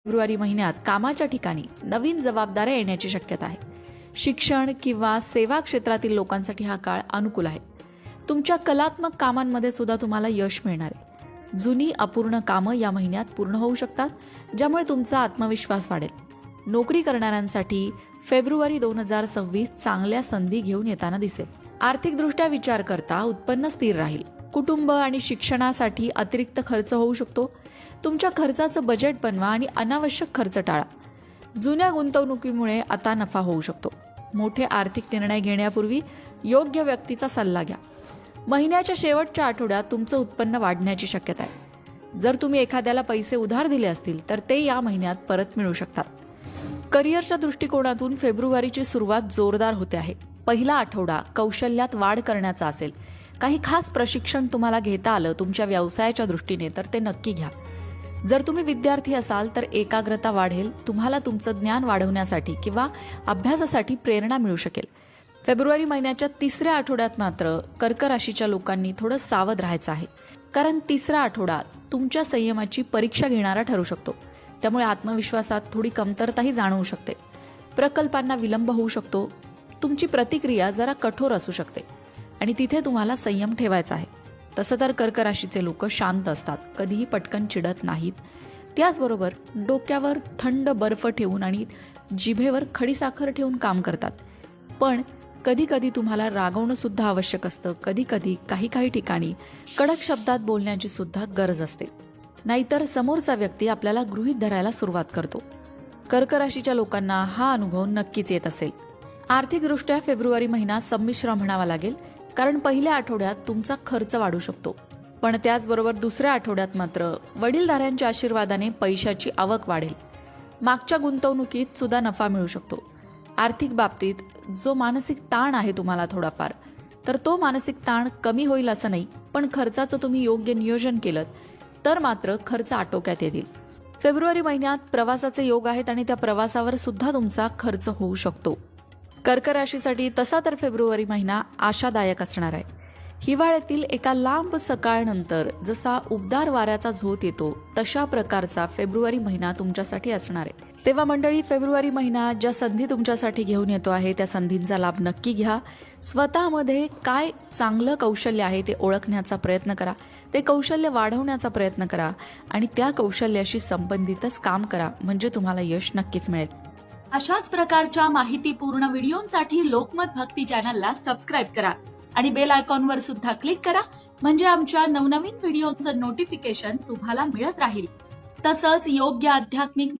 February महिन्यात कामाच्या ठिकाणी नवीन जबाबदाऱ्या येण्याची शक्यता आहे. शिक्षण किंवा सेवा क्षेत्रातील लोकांसाठी हा काळ अनुकूल आहे. तुमच्या कलात्मक कामांमध्ये सुद्धा तुम्हाला यश मिळणार आहे. जुनी अपूर्ण कामं या महिन्यात पूर्ण होऊ शकतात, ज्यामुळे तुमचा आत्मविश्वास वाढेल. नोकरी करणाऱ्यांसाठी फेब्रुवारी 2026 चांगल्या संधी घेऊन येताना दिसेल. आर्थिकदृष्ट्या विचार करता उत्पन्न स्थिर राहील. कुटुंब आणि शिक्षणासाठी अतिरिक्त खर्च होऊ शकतो. तुमच्या खर्चाचं बजेट बनवा आणि अनावश्यक खर्च टाळा. जुन्या गुंतवणुकीमुळे आता नफा होऊ शकतो. मोठे आर्थिक निर्णय घेण्यापूर्वी योग्य व्यक्तीचा सल्ला घ्या. महिन्याच्या शेवटच्या आठवड्यात तुमचं उत्पन्न वाढण्याची शक्यता आहे. जर तुम्ही एखाद्याला पैसे उधार दिले असतील तर ते या महिन्यात परत मिळू शकतात. करिअरच्या दृष्टिकोनातून फेब्रुवारीची सुरुवात जोरदार होते आहे. पहिला आठवडा कौशल्यात वाढ करण्याचा असेल. काही खास प्रशिक्षण तुम्हाला घेता आलं तुमच्या व्यवसायाच्या दृष्टीने तर ते नक्की घ्या. जर तुम्ही विद्यार्थी असाल तर एकाग्रता वाढेल. तुम्हाला तुमचं ज्ञान वाढवण्यासाठी किंवा अभ्यासासाठी प्रेरणा मिळू शकेल. फेब्रुवारी महिन्याच्या तिसऱ्या आठवड्यात मात्र कर्क राशीच्या लोकांनी थोडं सावध राहायचं आहे, कारण तिसरा आठवडा तुमच्या संयमाची परीक्षा घेणारा ठरू शकतो. त्यामुळे आत्मविश्वासात थोडी कमतरताही जाणवू शकते. प्रकल्पांना विलंब होऊ शकतो. तुमची प्रतिक्रिया जरा कठोर असू शकते आणि तिथे तुम्हाला संयम ठेवायचा आहे. तसं तर कर्क राशीचे लोक शांत असतात, कधीही पटकन चिडत नाहीत. त्याचबरोबर डोक्यावर थंड बर्फ ठेवून आणि जिभेवर खडीसाखर ठेवून काम करतात. पण कधी कधी तुम्हाला रागवणं सुद्धा आवश्यक असतं. कधी कधी काही ठिकाणी कडक शब्दात बोलण्याची सुद्धा गरज असते, नाहीतर समोरचा व्यक्ती आपल्याला गृहीत धरायला सुरुवात करतो. कर्क राशीच्या लोकांना हा अनुभव नक्कीच येत असेल. आर्थिकदृष्ट्या फेब्रुवारी महिना संमिश्र म्हणावा लागेल, कारण पहिल्या आठवड्यात तुमचा खर्च वाढू शकतो. पण त्याचबरोबर दुसऱ्या आठवड्यात मात्र वडीलधाऱ्यांच्या आशीर्वादाने पैशाची आवक वाढेल. मागच्या गुंतवणुकीत सुद्धा नफा मिळू शकतो. आर्थिक बाबतीत जो मानसिक ताण आहे तुम्हाला थोडाफार, तर तो मानसिक ताण कमी होईल असं नाही, पण खर्चाचं तुम्ही योग्य नियोजन केलं तर मात्र खर्च आटोक्यात येतील. फेब्रुवारी महिन्यात प्रवासाचे योग आहेत आणि त्या प्रवासावर सुद्धा तुमचा खर्च होऊ शकतो. कर्क राशीसाठी तसा तर फेब्रुवारी महिना आशादायक असणार आहे. हिवाळ्यातील एका लांब सकाळनंतर जसा उबदार वाऱ्याचा झोत येतो तशा प्रकारचा फेब्रुवारी महिना तुमच्यासाठी असणार आहे. तेव्हा मंडळी, फेब्रुवारी महिना ज्या संधी तुमच्यासाठी घेऊन येतो आहे त्या संधींचा लाभ नक्की घ्या. स्वतःमध्ये काय चांगलं कौशल्य आहे ते ओळखण्याचा प्रयत्न करा. ते कौशल्य वाढवण्याचा प्रयत्न करा आणि त्या कौशल्याशी संबंधितच काम करा, म्हणजे तुम्हाला यश नक्कीच मिळेल. अशाच प्रकारच्या माहितीपूर्ण व्हिडिओंसाठी लोकमत भक्ती चॅनलला सबस्क्राईब करा आणि बेल आयकॉनवर सुद्धा क्लिक करा, म्हणजे आमच्या नवनवीन व्हिडिओचं नोटिफिकेशन तुम्हाला मिळत राहील. तसंच योग्य आध्यात्मिक